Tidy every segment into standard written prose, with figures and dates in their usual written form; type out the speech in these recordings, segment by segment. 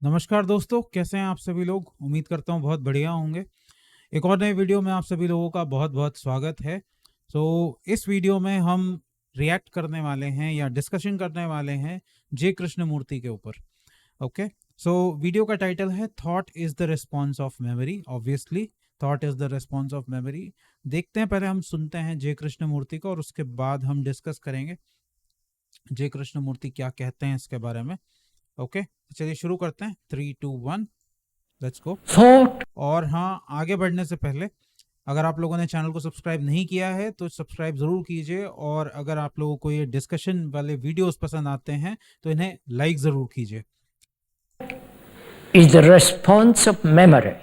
नमस्कार दोस्तों, कैसे हैं आप सभी लोग। उम्मीद करता हूँ बहुत बढ़िया होंगे। एक और नए वीडियो में आप सभी लोगों का बहुत बहुत स्वागत है। इस वीडियो में हम रिएक्ट करने वाले हैं या डिस्कशन करने वाले हैं जे कृष्ण मूर्ति के ऊपर। ओके, वीडियो का टाइटल है thought is the response of memory. Obviously thought is the response of memory. देखते हैं, पहले हम सुनते हैं जे कृष्ण मूर्ति को और उसके बाद हम डिस्कस करेंगे जे कृष्ण मूर्ति क्या कहते हैं इसके बारे में। ओके, चलिए शुरू करते हैं। 3, 2, 1, लेट्स गो। और हाँ, आगे बढ़ने से पहले अगर आप लोगों ने चैनल को सब्सक्राइब नहीं किया है तो सब्सक्राइब जरूर कीजिए, और अगर आप लोगों को ये डिस्कशन वाले वीडियोस पसंद आते हैं तो इन्हें लाइक जरूर कीजिए। Is the response of memory.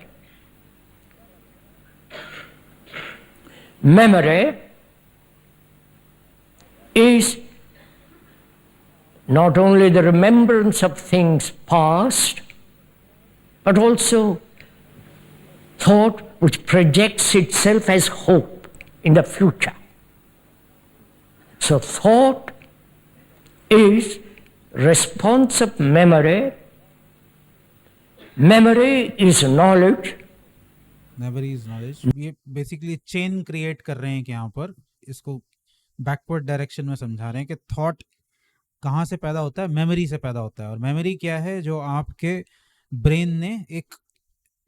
Memory is not only the remembrance of things past, but also thought which projects itself as hope in the future. So thought is response of memory. Memory is knowledge. Memory is knowledge. ये basically chain create कर रहे हैं कि यहाँ पर इसको backward direction में समझा रहे हैं कि थॉट कहाँ से पैदा होता है, मेमोरी से पैदा होता है। और मेमोरी क्या है? जो आपके ब्रेन ने एक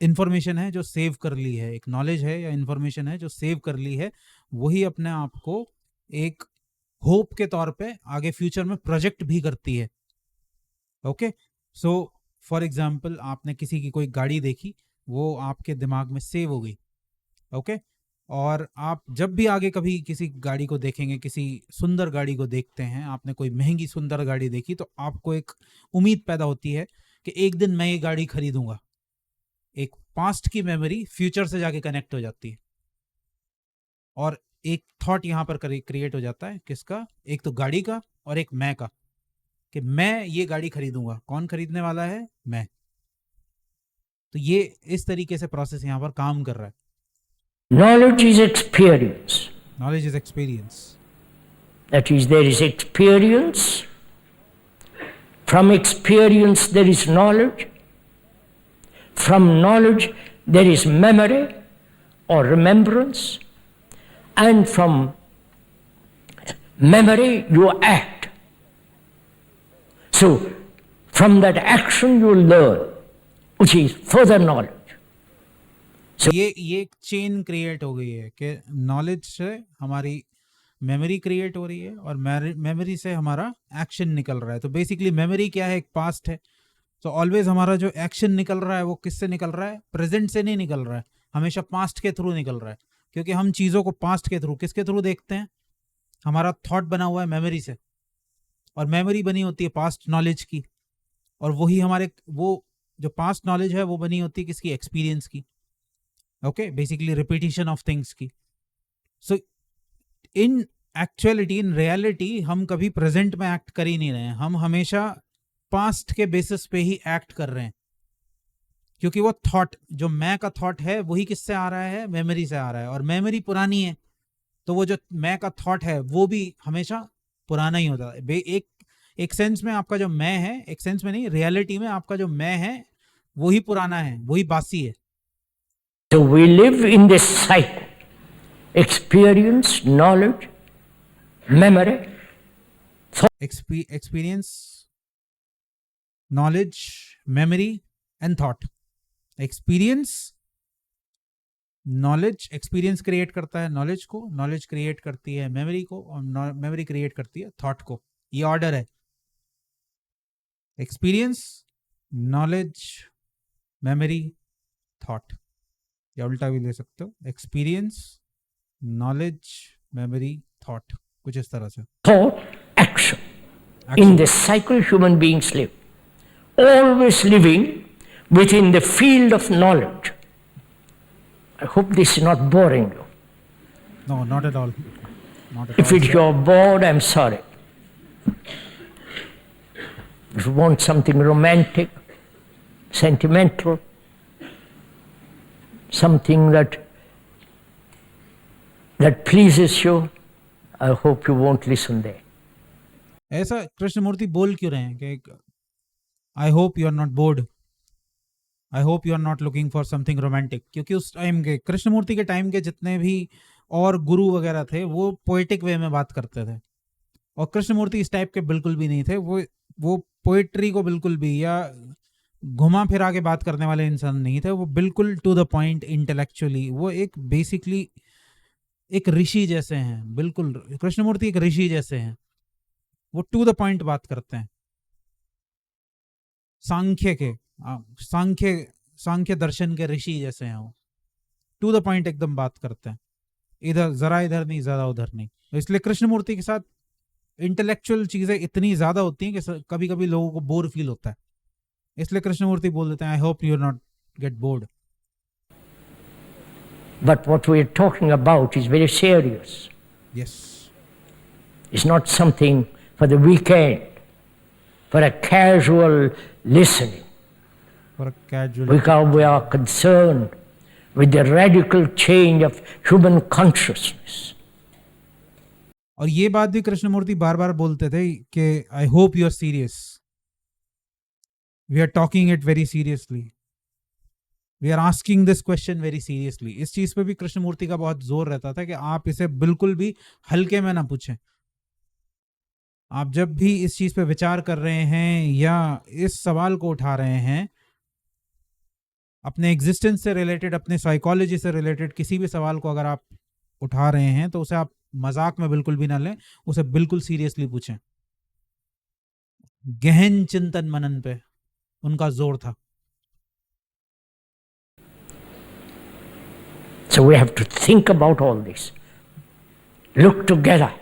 इंफॉर्मेशन है जो सेव कर ली है, एक नॉलेज है या इंफॉर्मेशन है जो सेव कर ली है, वही अपने आप को एक होप के तौर पे आगे फ्यूचर में प्रोजेक्ट भी करती है। ओके, फॉर एग्जाम्पल आपने किसी की कोई गाड़ी देखी, वो आपके दिमाग में सेव हो गई। ओके, और आप जब भी आगे कभी किसी गाड़ी को देखेंगे, किसी सुंदर गाड़ी को देखते हैं, आपने कोई महंगी सुंदर गाड़ी देखी, तो आपको एक उम्मीद पैदा होती है कि एक दिन मैं ये गाड़ी खरीदूंगा। एक पास्ट की मेमोरी फ्यूचर से जाके कनेक्ट हो जाती है, और एक थॉट यहाँ पर क्रिएट हो जाता है। किसका? एक तो गाड़ी का और एक मैं का, कि मैं ये गाड़ी खरीदूंगा। कौन खरीदने वाला है? मैं। तो ये इस तरीके से प्रोसेस यहाँ पर काम कर रहा है। Knowledge is experience. Knowledge is experience. That is, there is experience. From experience there is knowledge. From knowledge there is memory or remembrance. And from memory you act. So from that action you learn, which is further knowledge. So, ये एक chain create हो गई है कि knowledge से हमारी memory create हो रही है और मेमोरी से हमारा एक्शन निकल रहा है। तो बेसिकली मेमोरी क्या है? एक पास्ट है। तो ऑलवेज हमारा जो एक्शन निकल रहा है वो किससे निकल रहा है? प्रेजेंट से नहीं निकल रहा है, हमेशा पास्ट के थ्रू निकल रहा है। क्योंकि हम चीज़ों को पास्ट के थ्रू, किसके थ्रू देखते हैं? हमारा थॉट बना हुआ है मेमोरी से, और मेमोरी बनी होती है पास्ट नॉलेज की, और वही हमारे वो जो पास्ट नॉलेज है वो बनी होती है किसकी? एक्सपीरियंस की। Okay, basically repetition of things की। सो इन एक्चुअलिटी, इन रियलिटी, हम कभी प्रेजेंट में एक्ट कर ही नहीं रहे हैं, हम हमेशा पास्ट के बेसिस पे ही एक्ट कर रहे हैं। क्योंकि वो थॉट, जो मैं का थॉट है, वही किससे आ रहा है? मेमोरी से आ रहा है, और मेमोरी पुरानी है, तो वो जो मैं का थॉट है वो भी हमेशा पुराना ही होता है। एक सेंस में आपका जो मैं है, एक सेंस में नहीं, रियलिटी में आपका जो मैं है वही पुराना है, वही बासी है। So we live in this cycle. Experience, knowledge, memory. Experience, knowledge, memory and thought. Experience, knowledge, experience create करता है नॉलेज को, नॉलेज क्रिएट करती है मेमोरी को, और मेमोरी क्रिएट करती है थॉट को। ये ऑर्डर है। एक्सपीरियंस, नॉलेज, मेमोरी, थॉट, या उल्टा भी ले सकते हो। एक्सपीरियंस, नॉलेज, मेमोरी, थॉट, कुछ इस तरह से। Thought, action. In this cycle human beings live, always living within the field of knowledge. I hope this is not boring you. No, not at all. Not at If all, it's sir. you're bored, I'm sorry. If you want something romantic, sentimental, something that pleases you, I hope you won't listen there. ऐसा कृष्णमूर्ति बोल क्यों रहे हैं कि I hope you are not bored? I hope you are not looking for something romantic, क्योंकि उस time के कृष्णमूर्ति के टाइम के जितने भी और गुरु वगैरह थे वो पोएटिक वे में बात करते थे, और कृष्णमूर्ति इस टाइप के बिल्कुल भी नहीं थे। वो पोएट्री को बिल्कुल भी या घुमा फिरा के बात करने वाले इंसान नहीं थे। वो बिल्कुल टू द पॉइंट इंटेलेक्चुअली, वो एक बेसिकली एक ऋषि जैसे हैं। बिल्कुल कृष्णमूर्ति एक ऋषि जैसे हैं, वो टू द पॉइंट बात करते हैं। सांख्य के सांख्य सांख्य दर्शन के ऋषि जैसे हैं, वो टू द पॉइंट एकदम बात करते हैं, इधर जरा इधर नहीं ज्यादा उधर नहीं। तो इसलिए कृष्णमूर्ति के साथ इंटेलेक्चुअल चीजें इतनी ज्यादा होती हैं कि कभी कभी लोगों को बोर फील होता है, इसलिए कृष्णमूर्ति बोल देते हैं आई hope you not get bored. But what we are talking about is very serious. Yes, It's not something for the weekend, for a casual listening. For casual. Because we are concerned with the radical change of human consciousness. और ये बात भी कृष्णमूर्ति बार बार बोलते थे कि I hope you are serious, we are talking it very seriously, we are asking this question very seriously. इस चीज पे भी कृष्णमूर्ति का बहुत जोर रहता था कि आप इसे बिल्कुल भी हल्के में ना पूछें। आप जब भी इस चीज पे विचार कर रहे हैं या इस सवाल को उठा रहे हैं, अपने एग्जिस्टेंस से रिलेटेड, अपने साइकोलॉजी से रिलेटेड किसी भी सवाल को अगर आप उठा रहे हैं, तो उसे आप मजाक में बिल्कुल भी ना लें, उसे बिल्कुल सीरियसली पूछें। गहन चिंतन मनन पे उनका जोर था। So we have to think about all this. Look together.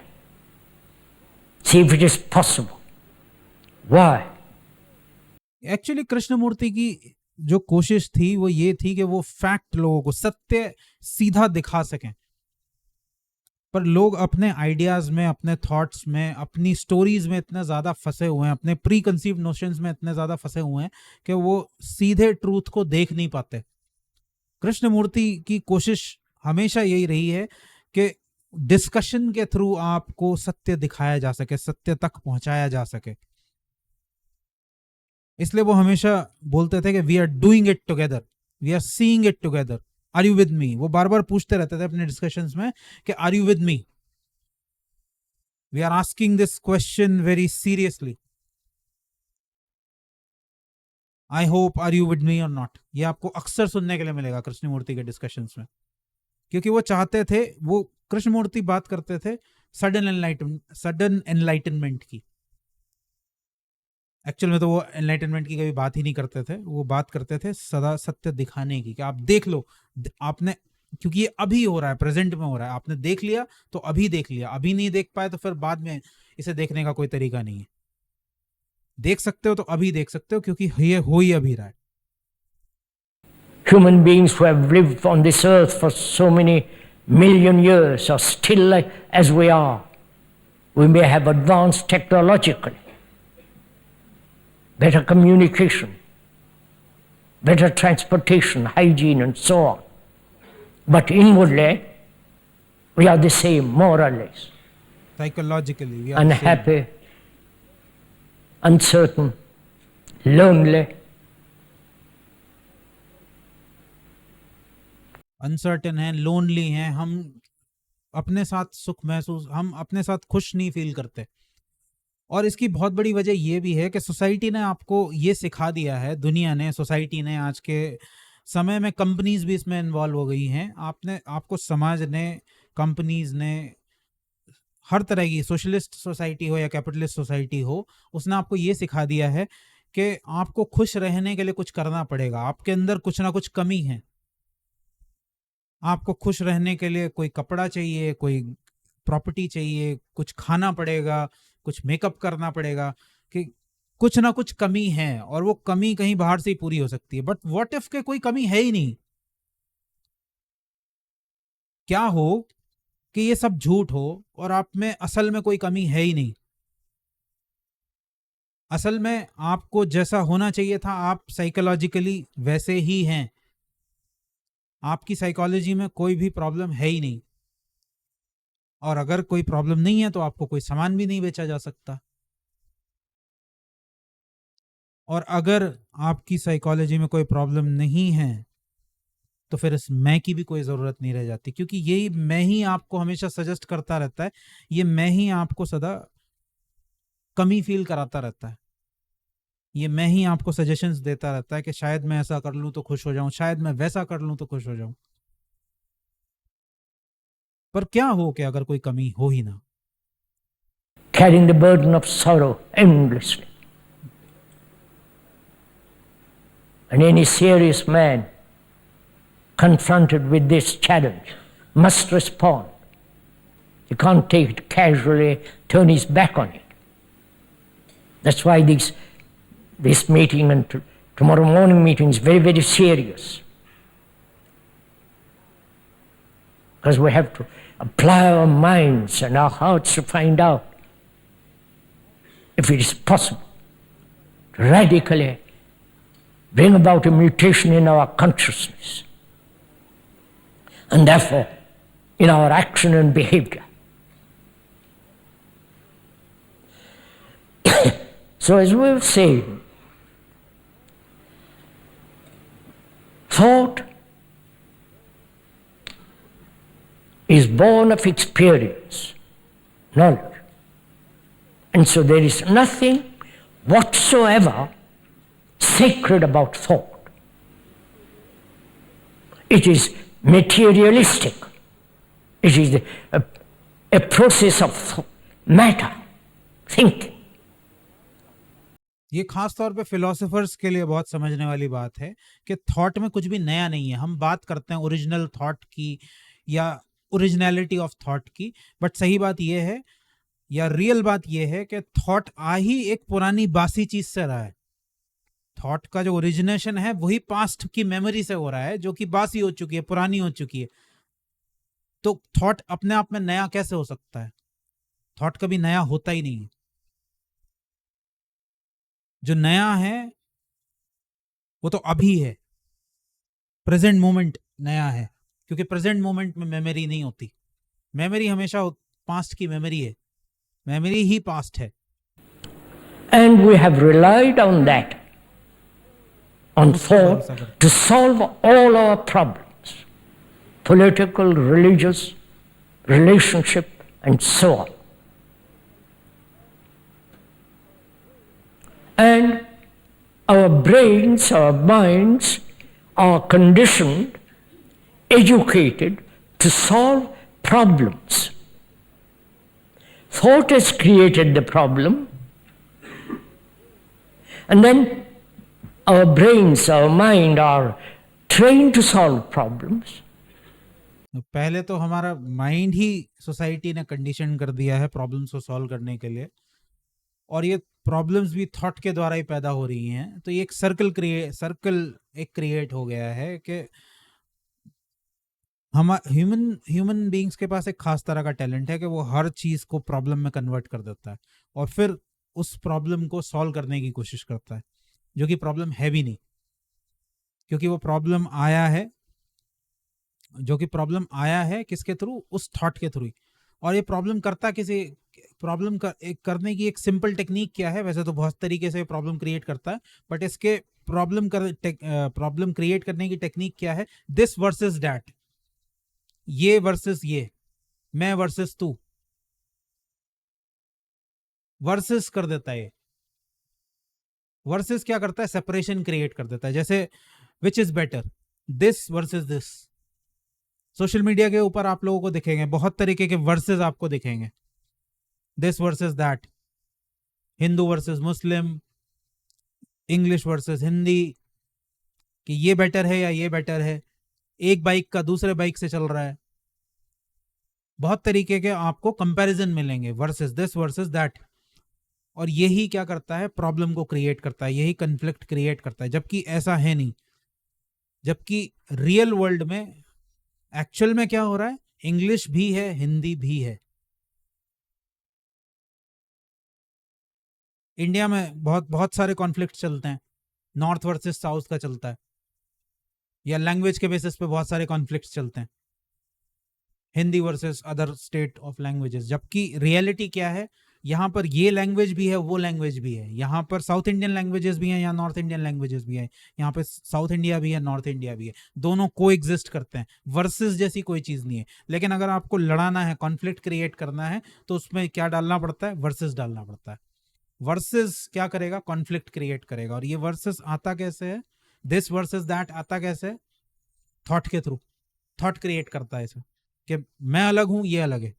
See if it is possible. Why? Actually Krishnamurti की जो कोशिश थी वो ये थी कि वो फैक्ट, लोगों को सत्य सीधा दिखा सकें, पर लोग अपने आइडियाज में, अपने थॉट्स में, अपनी स्टोरीज में इतने ज्यादा फंसे हुए हैं, अपने प्री कंसीव्ड नोशंस में इतने ज्यादा फंसे हुए हैं कि वो सीधे ट्रूथ को देख नहीं पाते। कृष्णमूर्ति की कोशिश हमेशा यही रही है कि डिस्कशन के थ्रू आपको सत्य दिखाया जा सके, सत्य तक पहुंचाया जा सके। इसलिए वो हमेशा बोलते थे कि we are doing it together, we are seeing it together, are you with me. वो बार बार पूछते रहते थे अपने डिस्कशंस में कि are you with me, we are asking this question very seriously, I hope are you with me or not. ये आपको अक्सर सुनने के लिए मिलेगा कृष्णमूर्ति के डिस्कशंस में, क्योंकि वो चाहते थे, वो कृष्णमूर्ति बात करते थे सडन एनलाइटनमेंट की। एक्चुअल में तो वो एनलाइटनमेंट की कभी बात ही नहीं करते थे, वो बात करते थे सदा सत्य दिखाने की, कि आप देख लो, आपने, क्योंकि ये अभी हो रहा है, प्रेजेंट में हो रहा है, आपने देख लिया तो अभी देख लिया, अभी नहीं देख पाए तो फिर बाद में इसे देखने का कोई तरीका नहीं है। देख सकते हो तो अभी देख सकते हो, क्योंकि ये हो ही अभी रहा है। Human beings who have lived on this earth for so many million years are still like as we are. We may have advanced technologically, better communication, better transportation, hygiene, and so on. But inwardly, we are the same, more or less. Psychologically, we are unhappy, uncertain, lonely. Uncertain है, lonely हैं, हम अपने साथ सुख महसूस, हम अपने साथ खुश नहीं फील करते। और इसकी बहुत बड़ी वजह यह भी है कि सोसाइटी ने आपको ये सिखा दिया है, दुनिया ने, सोसाइटी ने, आज के समय में कंपनीज भी इसमें इन्वॉल्व हो गई हैं। आपको समाज ने, कंपनीज ने, हर तरह की सोशलिस्ट सोसाइटी हो या कैपिटलिस्ट सोसाइटी हो, उसने आपको ये सिखा दिया है कि आपको खुश रहने के लिए कुछ करना पड़ेगा, आपके अंदर कुछ ना कुछ कमी है। आपको खुश रहने के लिए कोई कपड़ा चाहिए, कोई प्रॉपर्टी चाहिए, कुछ खाना पड़ेगा, कुछ मेकअप करना पड़ेगा, कि कुछ ना कुछ कमी है, और वो कमी कहीं बाहर से ही पूरी हो सकती है। बट व्हाट इफ के कोई कमी है ही नहीं? क्या हो कि ये सब झूठ हो और आप में असल में कोई कमी है ही नहीं? असल में आपको जैसा होना चाहिए था, आप साइकोलॉजिकली वैसे ही हैं। आपकी साइकोलॉजी में कोई भी प्रॉब्लम है ही नहीं, और अगर कोई प्रॉब्लम नहीं है तो आपको कोई सामान भी नहीं बेचा जा सकता। और अगर आपकी साइकोलॉजी में कोई प्रॉब्लम नहीं है तो फिर इस मैं की भी कोई ज़रूरत नहीं रह जाती, क्योंकि यही मैं ही आपको हमेशा सजेस्ट करता रहता है, ये मैं ही आपको सदा कमी फील कराता रहता है, ये मैं ही आपको सजेशंस देता रहता है कि शायद मैं ऐसा कर लूं तो खुश हो जाऊं, शायद मैं वैसा कर लूं तो खुश हो जाऊं। पर क्या हो कि अगर कोई कमी हो ही ना, carrying the burden of sorrow endlessly. And any serious man confronted with this challenge must respond. He can't take it casually, turn his back on it. That's why this meeting and tomorrow morning meeting is very, very serious. Because we have to apply our minds and our hearts to find out if it is possible to radically bring about a mutation in our consciousness and therefore in our action and behavior. So as we were saying, thought is born of experience, knowledge. And so there is nothing whatsoever sacred about thought. It is materialistic. It is a process of matter, thinking. ये खास तौर पे philosophers के लिए बहुत समझने वाली बात है कि थॉट में कुछ भी नया नहीं है। हम बात करते हैं ओरिजिनल थॉट की या ओरिजिनलिटी ऑफ थॉट की, बट सही बात यह है या रियल बात यह है कि थॉट आ ही एक पुरानी बासी चीज से रहा है। थॉट का जो ओरिजिनेशन है वही पास्ट की मेमोरी से हो रहा है, जो कि बासी हो चुकी है, पुरानी हो चुकी है। तो थॉट अपने आप में नया कैसे हो सकता है? थॉट कभी नया होता ही नहीं है। जो नया है वो तो अभी है, प्रेजेंट मोमेंट नया है, क्योंकि प्रेजेंट मोमेंट में मेमोरी नहीं होती। मेमोरी हमेशा पास्ट की मेमोरी है, मेमोरी ही पास्ट है। And we have relied on that, on thought, to solve all our problems, political, religious, relationship, and so on. And our brains, our minds are conditioned, educated to solve problems. Thought has created the problem, and then our brains, our mind are trained to solve problems. पहले तो हमारा mind ही society ने condition कर दिया है problems को solve करने के लिए, और ये प्रॉब्लम्स भी थॉट के द्वारा ही पैदा हो रही हैं। तो ये एक सर्कल क्रिएट हो गया है कि हम ह्यूमन बीइंग्स के पास एक खास तरह का टैलेंट है कि वो हर चीज को प्रॉब्लम में कन्वर्ट कर देता है और फिर उस प्रॉब्लम को सॉल्व करने की कोशिश करता है, जो कि प्रॉब्लम है भी नहीं, क्योंकि वो प्रॉब्लम आया है किसके थ्रू? उस थॉट के थ्रू। और ये प्रॉब्लम करने की एक सिंपल टेक्निक क्या है? वैसे तो बहुत तरीके से प्रॉब्लम क्रिएट करता है, बट इसके प्रॉब्लम क्रिएट करने की टेक्निक क्या है? दिस वर्सेस दैट, ये वर्सेस ये, मैं वर्सेस तू, वर्सेस कर देता है। वर्सेस क्या करता है? सेपरेशन क्रिएट कर देता है। जैसे which is better, this versus this. Social media के ऊपर आप लोगों को दिखेंगे बहुत तरीके के वर्सेस, आपको दिखेंगे this versus that, Hindu versus Muslim, English versus Hindi, कि ये बेटर है या ये बेटर है, एक बाइक का दूसरे बाइक से चल रहा है। बहुत तरीके के आपको कंपैरिजन मिलेंगे, वर्सेस दिस वर्सेस दैट। और यही क्या करता है? प्रॉब्लम को क्रिएट करता है, यही कन्फ्लिक्ट क्रिएट करता है, जबकि ऐसा है नहीं। जबकि रियल वर्ल्ड में एक्चुअल में क्या हो रहा है? इंग्लिश भी है, हिंदी भी है। इंडिया में बहुत सारे कॉन्फ्लिक्ट चलते हैं, नॉर्थ वर्सेस साउथ का चलता है, या लैंग्वेज के बेसिस पे बहुत सारे कॉन्फ्लिक्ट चलते हैं, Hindi versus other state of languages. जबकि रियलिटी क्या है? यहाँ पर ये लैंग्वेज भी है, वो लैंग्वेज भी है, यहाँ पर साउथ इंडियन लैंग्वेजेस भी हैं, यहाँ नॉर्थ इंडियन लैंग्वेजेस भी है, यहाँ पे साउथ इंडिया भी है, नॉर्थ इंडिया भी है, दोनों को एग्जिस्ट करते हैं। वर्सेस जैसी कोई चीज नहीं है। लेकिन अगर आपको लड़ाना है, कॉन्फ्लिक्ट क्रिएट करना है, तो उसमें क्या डालना पड़ता है? वर्सेस डालना पड़ता है। वर्सेस क्या करेगा? कॉन्फ्लिक्ट क्रिएट करेगा। और ये वर्सेस आता कैसे है? दिस वर्सेस दैट आता कैसे है? थॉट के थ्रू। थॉट क्रिएट करता है इसे कि मैं अलग हूं, ये अलग है,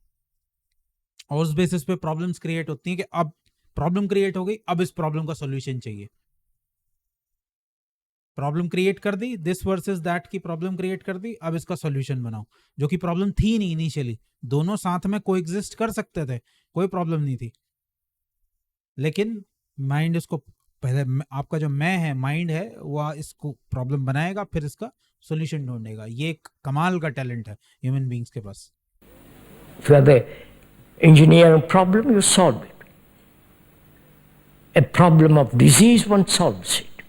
और उस बेसिस पे प्रॉब्लम्स क्रिएट होती हैं कि अब प्रॉब्लम क्रिएट हो गई, अब इस प्रॉब्लम का सॉल्यूशन चाहिए। प्रॉब्लम क्रिएट कर दी, दिस वर्सेस दैट की प्रॉब्लम क्रिएट कर दी, अब इसका सॉल्यूशन बनाओ, जो कि प्रॉब्लम थी नहीं इनिशियली। दोनों साथ में कोएग्जिस्ट कर सकते थे, कोई प्रॉब्लम नहीं थी, लेकिन माइंड इसको पहले, आपका जो मैं है, माइंड है, वह इसको प्रॉब्लम बनाएगा, फिर इसका सॉल्यूशन ढूंढेगा। ये एक कमाल का टैलेंट है ह्यूमन बीइंग्स के पास। If you have an engineering problem, you solve it. A problem of disease, one solves it.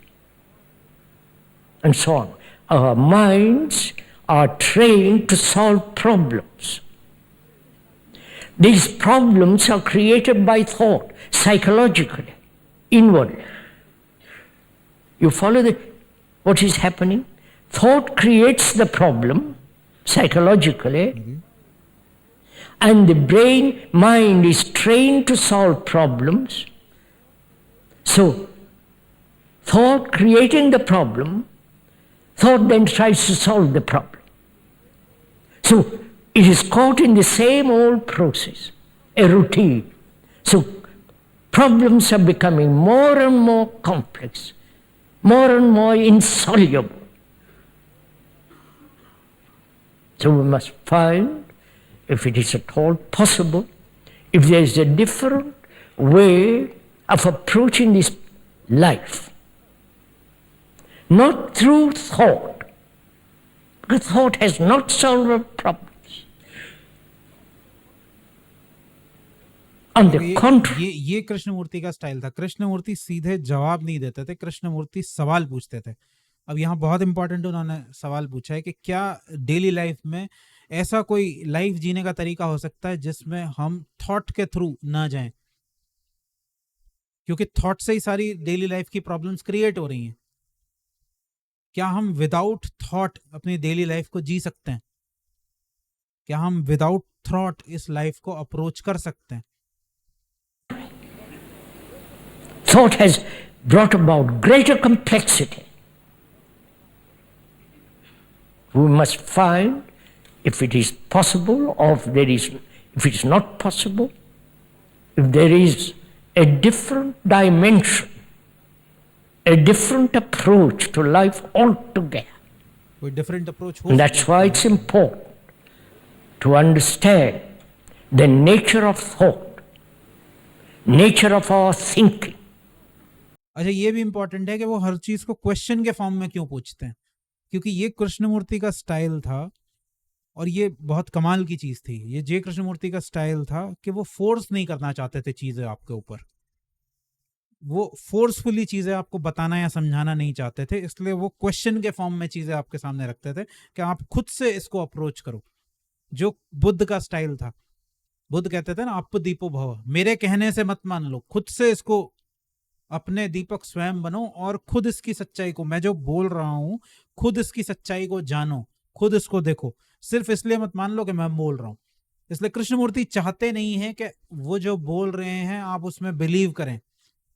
And so on. Our minds are trained to solve problems. These problems are created by thought, psychologically, inwardly. You follow what is happening? Thought creates the problem psychologically, and the mind is trained to solve problems. So, thought creating the problem, thought then tries to solve the problem. So, it is caught in the same old process, a routine. So, problems are becoming more and more complex, more and more insoluble. So, we must find, if it is at all possible, if there is a different way of approaching this life, not through thought, because thought has not solved our problems. On the contrary, ये कृष्णमूर्ति का style था। कृष्णमूर्ति सीधे जवाब नहीं देते थे, कृष्णमूर्ति सवाल पूछते थे। अब यहाँ बहुत इंपॉर्टेंट उन्होंने सवाल पूछा है कि क्या डेली लाइफ में ऐसा कोई लाइफ जीने का तरीका हो सकता है जिसमें हम थॉट के थ्रू ना जाएं, क्योंकि थॉट से ही सारी डेली लाइफ की प्रॉब्लम्स क्रिएट हो रही हैं। क्या हम विदाउट थॉट अपनी डेली लाइफ को जी सकते हैं? क्या हम विदाउट थॉट इस लाइफ को अप्रोच कर सकते हैं? thought has brought about greater complexity. We must find, if it is possible, or if it is not possible, if there is a different dimension, a different approach to life altogether. कोई different approach हो And that's why it's important to understand the nature of thought, nature of our thinking. अच्छा, ये भी important है कि वो हर चीज को क्वेश्चन के फॉर्म में क्यों पूछते हैं, क्योंकि ये कृष्णमूर्ति का स्टाइल था, और ये बहुत कमाल की चीज थी। ये जय कृष्णमूर्ति का स्टाइल था कि वो फोर्स नहीं करना चाहते थे चीजें आपके ऊपर, वो फोर्सफुली चीजें आपको बताना या समझाना नहीं चाहते थे, इसलिए वो क्वेश्चन के फॉर्म में चीजें आपके सामने रखते थे कि आप खुद से इसको अप्रोच करो। जो बुद्ध का स्टाइल था, बुद्ध कहते थे ना, अप दीपो भव, मेरे कहने से मत मान लो, खुद से इसको अपने दीपक स्वयं बनो और खुद इसकी सच्चाई को, मैं जो बोल रहा हूं, खुद इसकी सच्चाई को जानो, खुद इसको देखो, सिर्फ इसलिए मत मान लो कि मैं बोल रहा हूं। इसलिए कृष्णमूर्ति चाहते नहीं है कि वो जो बोल रहे हैं आप उसमें बिलीव करें,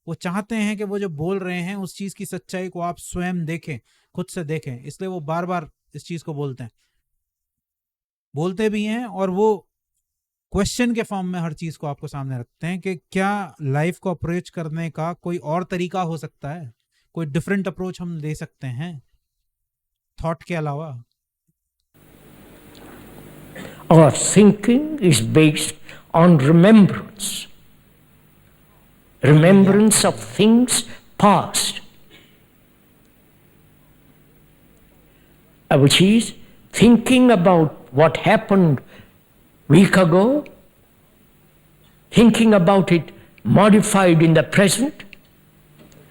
वो चाहते हैं कि वो जो बोल रहे हैं उस चीज की सच्चाई को आप स्वयं देखें, खुद से देखें। इसलिए वो बार बार इस चीज को बोलते हैं, बोलते भी हैं, और वो क्वेश्चन के फॉर्म में हर चीज को आपको सामने रखते हैं कि क्या लाइफ को अप्रोच करने का कोई और तरीका हो सकता है, कोई डिफरेंट अप्रोच हम ले सकते हैं थॉट के अलावा। Our thinking is based on remembrance. Remembrance of things past, which is thinking about what happened week ago, thinking about it modified in the present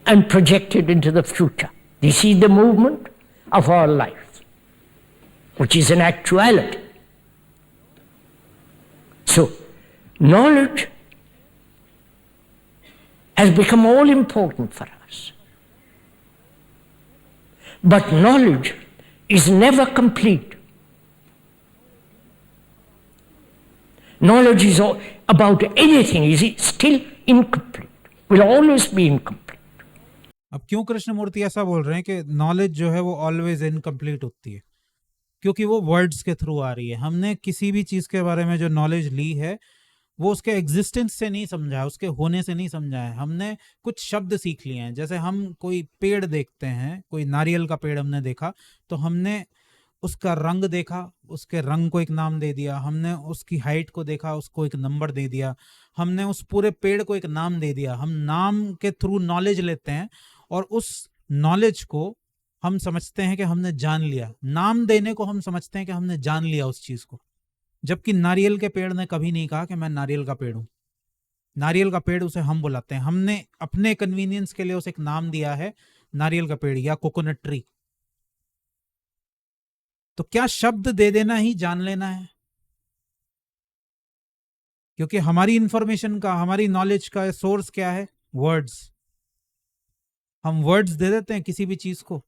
and projected into the future. This is the movement of our life, which is an actuality. So, knowledge has become all important for us. But knowledge is never complete. Knowledge is about anything is still incomplete, will always be incomplete. अब क्यों कृष्णमूर्ति ऐसा बोल रहे हैं कि knowledge जो है वो ऑलवेज इनकम्प्लीट होती है? क्योंकि वो वर्ड्स के थ्रू आ रही है। हमने किसी भी चीज के बारे में जो नॉलेज ली है वो उसके एग्जिस्टेंस से नहीं समझा है, उसके होने से नहीं समझा है। हमने कुछ शब्द सीख लिए हैं। जैसे हम कोई पेड़ देखते हैं, कोई नारियल का पेड़ हमने देखा तो हमने उसका रंग देखा, उसके रंग को एक नाम दे दिया। हमने उसकी हाइट को देखा, उसको एक नंबर दे दिया। हमने उस पूरे पेड़ को एक नाम दे दिया। हम नाम के थ्रू नॉलेज लेते हैं और उस नॉलेज को हम समझते हैं कि हमने जान लिया। नाम देने को हम समझते हैं कि हमने जान लिया उस चीज को, जबकि नारियल के पेड़ ने कभी नहीं कहा कि मैं नारियल का पेड़ हूं। नारियल का पेड़ उसे हम बुलाते हैं। हमने अपने कन्वीनियंस के लिए उसे एक नाम दिया है, नारियल का पेड़ या कोकोनट ट्री। तो क्या शब्द दे देना ही जान लेना है? क्योंकि हमारी इंफॉर्मेशन का, हमारी नॉलेज का सोर्स क्या है? वर्ड्स। हम वर्ड्स दे देते हैं किसी भी चीज को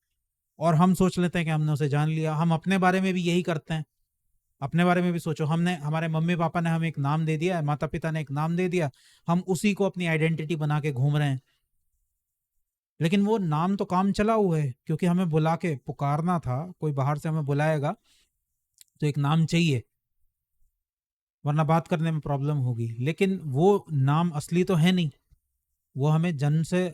और हम सोच लेते हैं कि हमने उसे जान लिया। हम अपने बारे में भी यही करते हैं। अपने बारे में भी सोचो, हमारे मम्मी पापा ने हमें एक नाम दे दिया है, माता पिता ने एक नाम दे दिया, हम उसी को अपनी आइडेंटिटी बना के घूम रहे हैं। लेकिन वो नाम तो काम चला हुआ है, क्योंकि हमें बुला के पुकारना था। कोई बाहर से हमें बुलाएगा तो एक नाम चाहिए, वरना बात करने में प्रॉब्लम होगी। लेकिन वो नाम असली तो है नहीं, वो हमें जन्म से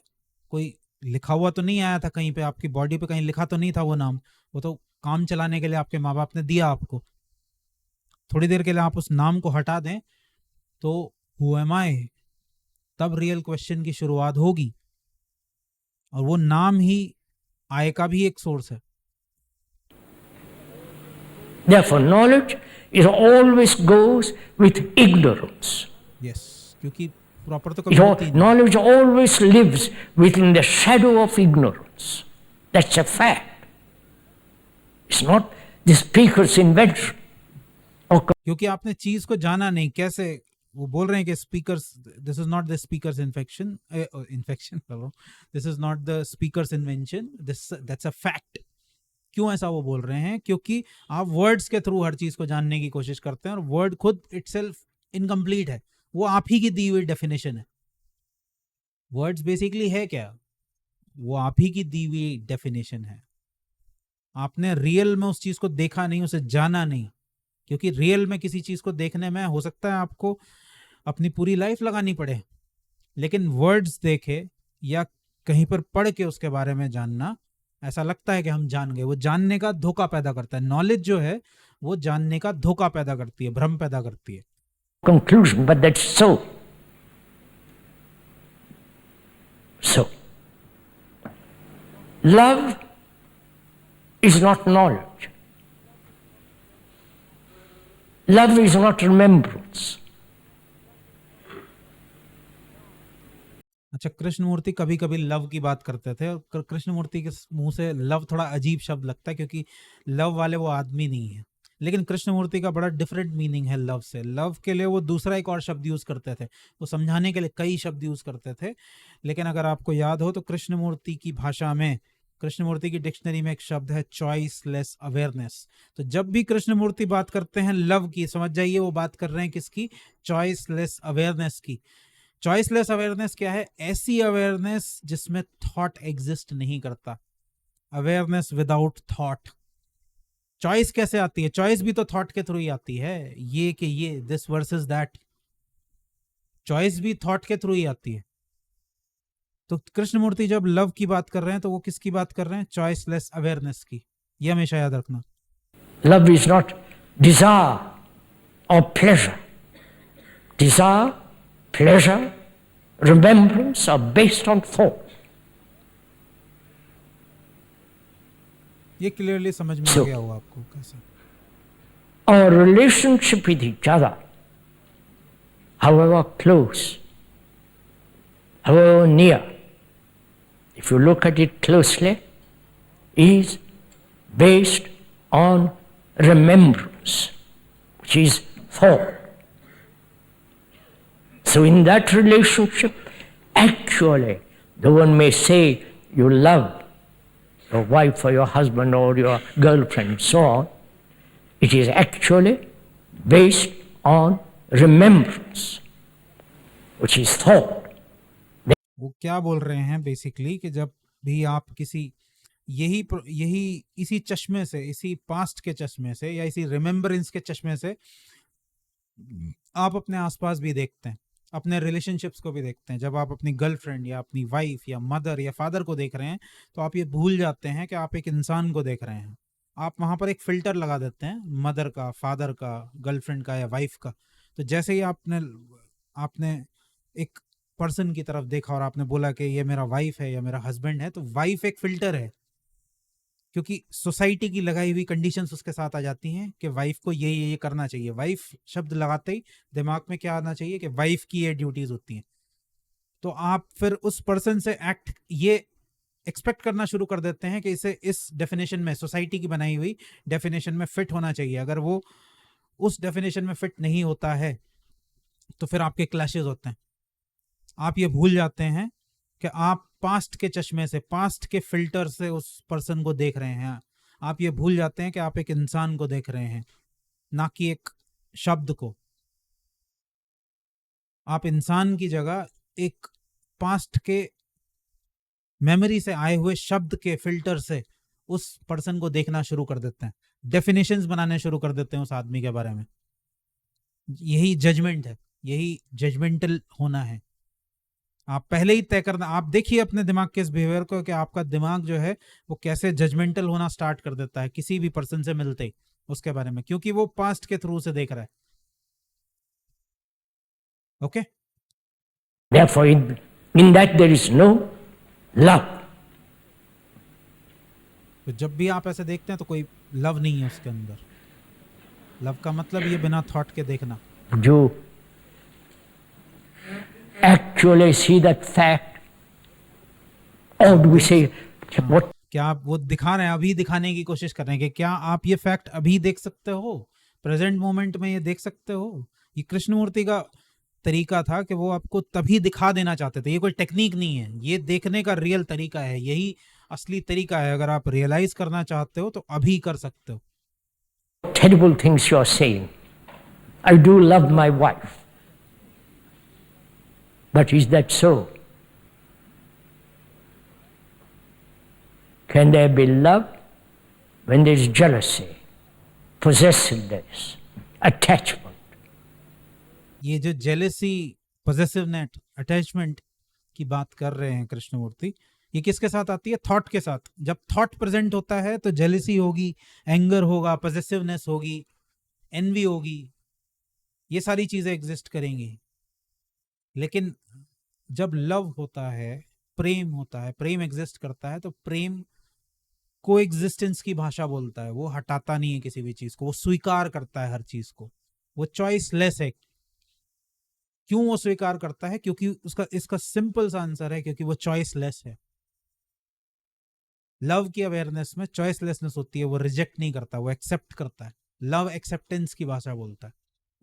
कोई लिखा हुआ तो नहीं आया था कहीं पे, आपकी बॉडी पे कहीं लिखा तो नहीं था वो नाम। वो तो काम चलाने के लिए आपके माँ बाप ने दिया आपको। थोड़ी देर के लिए आप उस नाम को हटा दें तो हु एम आई, तब रियल क्वेश्चन की शुरुआत होगी। और वो नाम ही आय का भी एक सोर्स है। Therefore, knowledge is always goes with ignorance. Yes, क्योंकि प्रॉपर तो कभी होती नहीं। Knowledge always lives within the shadow of ignorance. That's a fact. It's not the speaker's invention. क्योंकि आपने चीज को जाना नहीं। कैसे वो बोल रहे हैं कि speakers, this is not the speakers infection, this is not the speakers invention, that's a fact. क्यों ऐसा वो बोल रहे हैं? क्योंकि आप वर्ड्स के थ्रू हर चीज को जानने की कोशिश करते हैं और वर्ड खुद इटसेल्फ इनकम्प्लीट है। वो आप ही की दी हुई डेफिनेशन है। वर्ड्स बेसिकली है क्या? वो आप ही की दी हुई डेफिनेशन है। आपने रियल में उस चीज को देखा नहीं, उसे जाना नहीं। क्योंकि रियल में किसी चीज को देखने में हो सकता है आपको अपनी पूरी लाइफ लगानी पड़े, लेकिन वर्ड्स देखे या कहीं पर पढ़ के उसके बारे में जानना, ऐसा लगता है कि हम जान गए। वो जानने का धोखा पैदा करता है। नॉलेज जो है वो जानने का धोखा पैदा करती है, भ्रम पैदा करती है। Conclusion, but that's so. So, love is not knowledge. Love is not remembrance. अच्छा, कृष्णमूर्ति कभी कभी लव की बात करते थे और कृष्णमूर्ति के मुंह से लव थोड़ा अजीब शब्द लगता है, क्योंकि लव वाले वो आदमी नहीं है। लेकिन कृष्णमूर्ति का बड़ा डिफरेंट मीनिंग है लव से। लव के लिए वो दूसरा एक और शब्द यूज करते थे, वो समझाने के लिए कई शब्द यूज करते थे। लेकिन अगर आपको याद हो तो कृष्णमूर्ति की भाषा में, कृष्णमूर्ति की डिक्शनरी में एक शब्द है चॉइसलेस अवेयरनेस। तो जब भी कृष्णमूर्ति बात करते हैं लव की, समझ जाइए वो बात कर रहे हैं किसकी? चॉइसलेस अवेयरनेस की। चॉइसलेस अवेयरनेस क्या है? ऐसी अवेयरनेस जिसमें थॉट एग्जिस्ट नहीं करता। Awareness without thought. चॉइस कैसे आती है? चॉइस भी तो थॉट के थ्रू ही आती है। ये कि ये, दिस वर्सेस दैट, चॉइस भी थॉट के थ्रू ही आती है। तो कृष्णमूर्ति जब लव की बात कर रहे हैं तो वो किसकी बात कर रहे हैं? चॉइसलेस अवेयरनेस की। ये हमेशा याद रखना। Love is not desire or pleasure. Desire, pleasure, remembrance are based on thought. ये क्लियरली समझ में आ गया होगा आपको कैसे? Our relationship with each other, however close, however near, if you look at it closely, is based on remembrance, which is thought. So in that relationship, actual Actually, though one may say you love your wife or your husband or your girlfriend, so on, it is actually based on remembrance, which is thought. वो क्या बोल रहे हैं basically कि जब भी आप किसी यही इसी चश्मे से, इसी पास्ट के चश्मे से या इसी रिमेम्बरेंस के चश्मे से आप अपने आसपास भी देखते हैं, अपने रिलेशनशिप्स को भी देखते हैं। जब आप अपनी गर्लफ्रेंड या अपनी वाइफ या मदर या फादर को देख रहे हैं तो आप ये भूल जाते हैं कि आप एक इंसान को देख रहे हैं। आप वहाँ पर एक फ़िल्टर लगा देते हैं, मदर का, फादर का, गर्लफ्रेंड का या वाइफ का। तो जैसे ही आपने एक पर्सन की तरफ देखा और आपने बोला कि ये मेरा वाइफ है या मेरा हस्बैंड है, तो वाइफ एक फ़िल्टर है, क्योंकि सोसाइटी की लगाई हुई कंडीशंस उसके साथ आ जाती हैं कि वाइफ को ये करना चाहिए। वाइफ शब्द लगाते ही दिमाग में क्या आना चाहिए कि वाइफ की ये ड्यूटीज़ होती हैं। तो आप फिर उस पर्सन से ये एक्सपेक्ट करना शुरू कर देते हैं कि इसे इस डेफिनेशन में, सोसाइटी की बनाई हुई डेफिनेशन में फिट होना चाहिए। अगर वो उस डेफिनेशन में फिट नहीं होता है तो फिर आपके क्लैशेस होते हैं। आप ये भूल जाते हैं कि आप पास्ट के चश्मे से, पास्ट के फिल्टर से उस पर्सन को देख रहे हैं। आप ये भूल जाते हैं कि आप एक इंसान को देख रहे हैं, ना कि एक शब्द को। आप इंसान की जगह एक पास्ट के मेमोरी से आए हुए शब्द के फिल्टर से उस पर्सन को देखना शुरू कर देते हैं, डेफिनेशंस बनाने शुरू कर देते हैं उस आदमी के बारे में। यही जजमेंट है, यही जजमेंटल होना है। आप पहले ही तय करना, आप देखिए अपने दिमाग के इस बिहेवियर को कि आपका दिमाग जो है वो कैसे जजमेंटल होना स्टार्ट कर देता है किसी भी पर्सन से मिलते ही उसके बारे में, क्योंकि वो पास्ट के थ्रू से देख रहा है। Okay? Therefore, in that there is no love. तो जब भी आप ऐसे देखते हैं तो कोई लव नहीं है उसके अंदर। लव का मतलब ये बिना थॉट के देखना। जो actually see that fact, or do we say what? क्या आप वो दिखा रहे हैं, अभी दिखाने की कोशिश कर रहे हैं कि क्या आप ये फैक्ट अभी देख सकते हो, प्रेजेंट मोमेंट में ये देख सकते हो? ये कृष्णमूर्ति का तरीका था कि वो आपको तभी दिखा देना चाहते थे। ये कोई टेक्निक नहीं है, ये देखने का रियल तरीका है, यही असली तरीका है। अगर आप रियलाइज करना चाहते हो तो अभी कर सकते हो। Terrible things you are saying. I do love my wife. But is that so? Can there be love when there is jealousy, possessiveness, attachment? ये जो जेलेसी, पोजेसिवनेस, अटैचमेंट की बात कर रहे हैं कृष्णमूर्ति, ये किसके साथ आती है? थॉट के साथ। जब थॉट प्रेजेंट होता है तो जेलेसी होगी, एंगर होगा, पोजेसिवनेस होगी, एनवी होगी, ये सारी चीजें एग्जिस्ट करेंगी। लेकिन जब लव होता है, प्रेम होता है, प्रेम एग्जिस्ट करता है, तो प्रेम को एग्जिस्टेंस की भाषा बोलता है। वो हटाता नहीं है किसी भी चीज को, वो स्वीकार करता है हर चीज को। वो चॉइसलेस है। क्यों वो स्वीकार करता है? क्योंकि इसका सिंपल सा आंसर है, क्योंकि वो चॉइसलेस है। लव की अवेयरनेस में चॉइसलेसनेस होती है। वो रिजेक्ट नहीं करता, वो एक्सेप्ट करता है। लव एक्सेप्टेंस की भाषा बोलता है।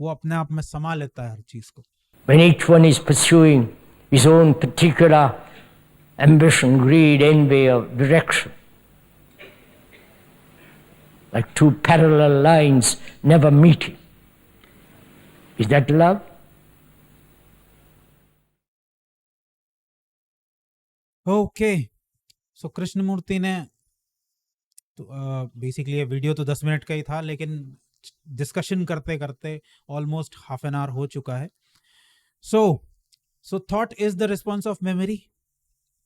वो अपने आप में समा लेता है हर चीज को। When each one is pursuing his own particular ambition, greed, envy, or direction, like two parallel lines never meeting, is that love? Okay, so Krishnamurti ने तो बेसिकली ये वीडियो तो 10 मिनट का ही था, लेकिन डिस्कशन करते करते ऑलमोस्ट हाफ एन आवर हो चुका है। So thought is the response of memory.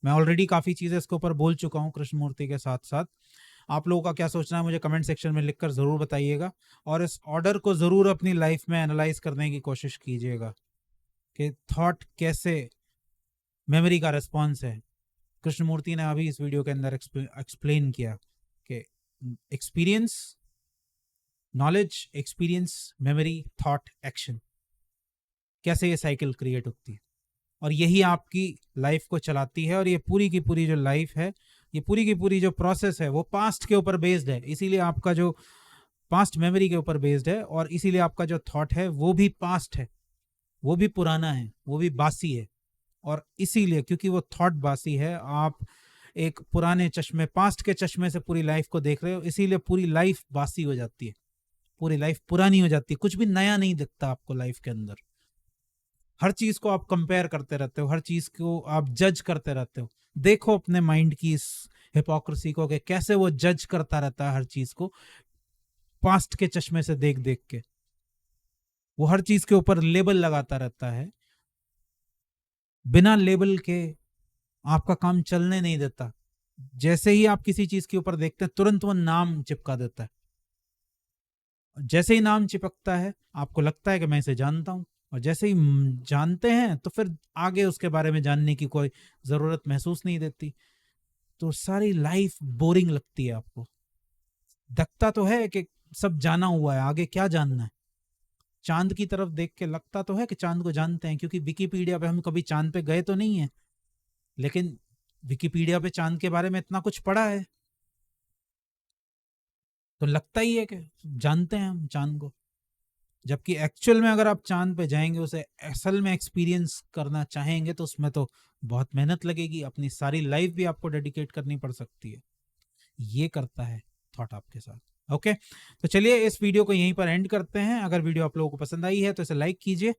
मैं ऑलरेडी काफ़ी चीज़ें इसके ऊपर बोल चुका हूँ कृष्णमूर्ति के साथ साथ। आप लोगों का क्या सोचना है मुझे कमेंट सेक्शन में लिखकर ज़रूर बताइएगा, और इस ऑर्डर को ज़रूर अपनी लाइफ में एनालाइज करने की कोशिश कीजिएगा कि थॉट कैसे मेमोरी का रिस्पॉन्स है। कृष्णमूर्ति ने अभी इस वीडियो के अंदर एक्सप्लेन किया कि experience, knowledge, experience, memory, thought, action, कैसे ये साइकिल क्रिएट होती है, और यही आपकी लाइफ को चलाती है। और ये पूरी की पूरी जो लाइफ है, ये पूरी की पूरी जो प्रोसेस है, वो पास्ट के ऊपर बेस्ड है। इसीलिए आपका जो पास्ट मेमोरी के ऊपर बेस्ड है, और इसीलिए आपका जो थॉट है वो भी पास्ट है, वो भी पुराना है, वो भी बासी है। और इसीलिए क्योंकि वो थॉट बासी है, आप एक पुराने चश्मे, पास्ट के चश्मे से पूरी लाइफ को देख रहे हो, इसीलिए पूरी लाइफ बासी हो जाती है, पूरी लाइफ पुरानी हो जाती है, कुछ भी नया नहीं दिखता आपको लाइफ के अंदर। हर चीज को आप कंपेयर करते रहते हो, हर चीज को आप जज करते रहते हो। देखो अपने माइंड की इस हिपोक्रेसी को कि कैसे वो जज करता रहता है हर चीज को पास्ट के चश्मे से देख देख के। वो हर चीज के ऊपर लेबल लगाता रहता है, बिना लेबल के आपका काम चलने नहीं देता। जैसे ही आप किसी चीज के ऊपर देखते हैं तुरंत वो नाम चिपका देता है। जैसे ही नाम चिपकता है आपको लगता है कि मैं इसे जानता हूं, और जैसे ही जानते हैं तो फिर आगे उसके बारे में जानने की कोई जरूरत महसूस नहीं देती, तो सारी लाइफ बोरिंग लगती है आपको। लगता तो है कि सब जाना हुआ है, आगे क्या जानना है। चांद की तरफ देख के लगता तो है कि चांद को जानते हैं, क्योंकि विकिपीडिया पे हम कभी चांद पे गए तो नहीं है, लेकिन विकिपीडिया पे चांद के बारे में इतना कुछ पढ़ा है, तो लगता ही है कि जानते हैं हम चांद को। जबकि एक्चुअल में अगर आप चांद पे जाएंगे, उसे असल में एक्सपीरियंस करना चाहेंगे, तो उसमें तो बहुत मेहनत लगेगी, अपनी सारी लाइफ भी आपको डेडिकेट करनी पड़ सकती है। ये करता है थॉट आपके साथ। ओके, तो चलिए इस वीडियो को यहीं पर एंड करते हैं। अगर वीडियो आप लोगों को पसंद आई है तो इसे लाइक कीजिए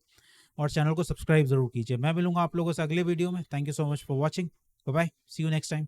और चैनल को सब्सक्राइब जरूर कीजिए। मैं मिलूंगा आप लोगों से अगले वीडियो में। Thank you so much for watching. Bye bye, see you next time.